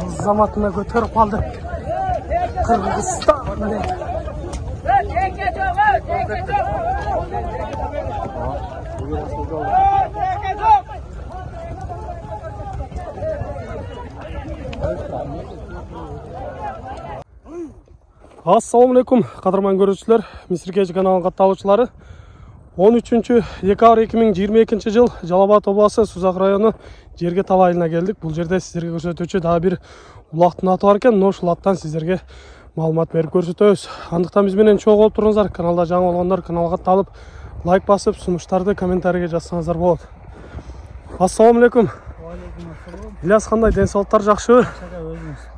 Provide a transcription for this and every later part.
Zamatına götürüp aldı. Kırgızistan. Assalamu alaikum, qadırman görüşçüler, Misir Keci kanalının katılışçıları. 13. Dekabr 2022 жыл Жалал Абад облысы Сузак району жерге тал айылына келдик. Бул жерде сиздерге көрсөтүүчү дагы бир улактын аты бар экен. Ошол аттан сиздерге маалымат берип көрсөтөбүз. Андыктан биз менен чогуу болуп туруңуздар. Каналда жаңы болгондор каналга катталып, лайк басып, сунуштарды комментарийге жазсаңыздар болот. Ассаламу алейкум. Ильяс, кандай, ден соолуктар жакшыбы?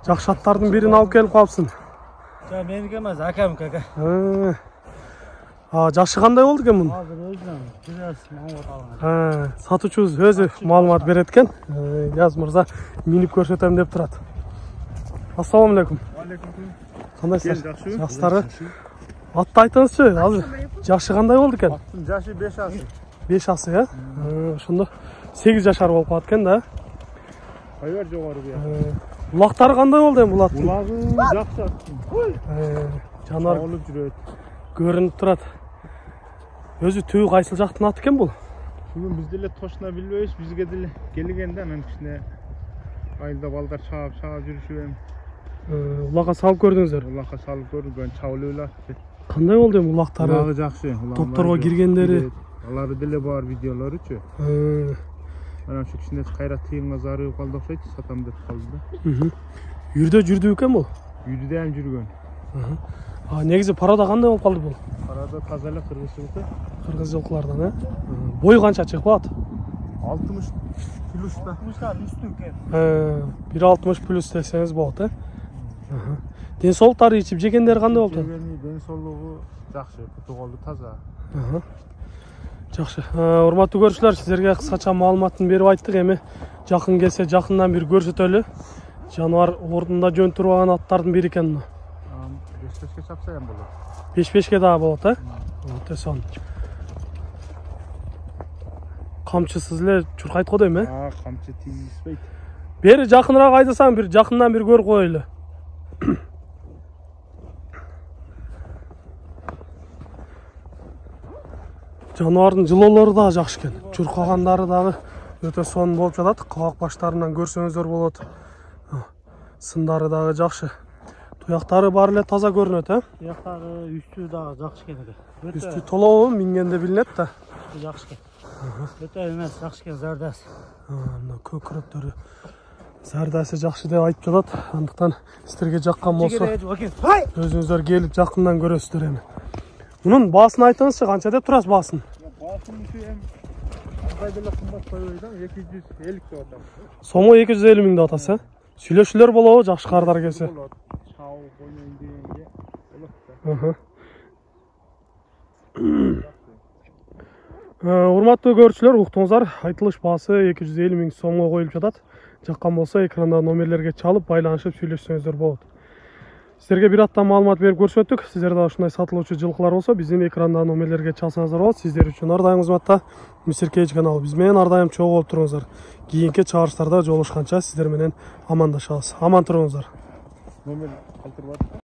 Жакшы аттардын бирин алып келип калыпсың. Жа меники эмес, акамдыкы ака. Жашы кандай болду экен мунун? Азыр өзүнөн бираз маалымат алган. Сатуучубуз өзү маалымат берет экен. Ильяс мырза минип көрсөтөм деп турат. Ассаламу алейкум. Кандайсыздар? Жакшысыздарбы? Атты айтыңызчы, азыр жашы кандай болду экен? Аттын жашы 5 асы. 5 асы, э? Ошондо 8 жашар болуп калат экен да. Кайбер жогору бу. Улактары кандай болду эми бул аттын? Улагы жакшы аттын. Жанар Олуп жүрөт. көрүнүп турат. Өзү түбү кайсыл жактын аты экен бул? Бүгүн биз деле точно билбейбиз, бизге деле келген да, анан кичине айылда балдар чаап жүрүшүп эми. Улакка салып көрдүңүздөр? Улакка салып көргөн, чабылып эле атты. Кандай болду эми улактары? Улагы жакшы. Топторго киргендери. Алары деле бар видеолоручу. Анан ушу кичине кайра тыйынга зарыгып калды окшойт, сатам деп калды да. Үйүрдө жүрдү экен бул? Үйдү да жүргөн. Негизи парада кандай болуп калды бул? Парада таза эле кыргыз жылкы. Кыргыз жылкылардан, э? Бою канча чыгып калат? 60 плюста. Плюстан үстү экен. 1.60 плюс десеңиз болот, э? Ден соолуктары, ичип жегендери кандай болду? Ден соолугу жакшы, путу таза. Жакшы. Урматтуу көрүүчүлөр, сиздерге кыскача маалыматын берип айттык. Эми жакын келсе жакындан бир көрсөтөлү. Жаныбар ордунда жөн турган аттардын бири экен. 5-5ке чапса эм болот. 5-5ке дагы болот, э? Өтөсөн. Камчысыз эле чуркайт го дейм, э? Камчы тийиспейт. Бери жакыныраак айдасаң, бир жакындан бир көрүп коелу. Жаныбардын жылоолору дагы жакшы экен. Чуркагандары дагы өтө сонун болуп жатат. Кабак баштарынан көрсөңүздөр болот. Сындары дагы жакшы. Туяктары баары эле таза көрүнөт, э? Туяктары үстү дагы жакшы экен эке. Үстү толобу, мингенде билинет да. Жакшы экен. Өтө эмес, жакшы экен, зардасы. Мына көкүрөктөрү зардасы жакшы деп айтып жатат. Андыктан сиздерге жаккан болсо, өзүңүздөр келип жакындан көрөсүздөр эми. Мунун баасын айтыңызчы, канча деп турасыз баасын? Баасын ушу эми андай деле кымбат койбойт, 250 деп атам. Сому 250 миң деп атасыз, э? Сүйлөшүүлөр болобу, жакшы кардар келсе? Болот. Чабуу коймойм дегенге болот. Урматтуу көрүүчүлөр, уктуңуздар, айтылыш баасы 250 миң сомго коюлуп жатат. Жаккан болсо экранда номерлерге чалып, байланышып сүйлөшсөңүздөр болот. Сиздерге бир аттан маалымат берип көрсөттүк. Сиздер да ушундай сатылуучу жылкылар болсо, биздин экранда номерлерге чалсаңыздар болот. Сиздер үчүн ар дайым кызматта Misir Keci каналы. Биз менен ар дайым чогуу болуп туруңуздар. Кийинки чыгарыштарда жолугушканча сиздер менен амандашабыз. Аман туруңуздар. Номер калтырбат.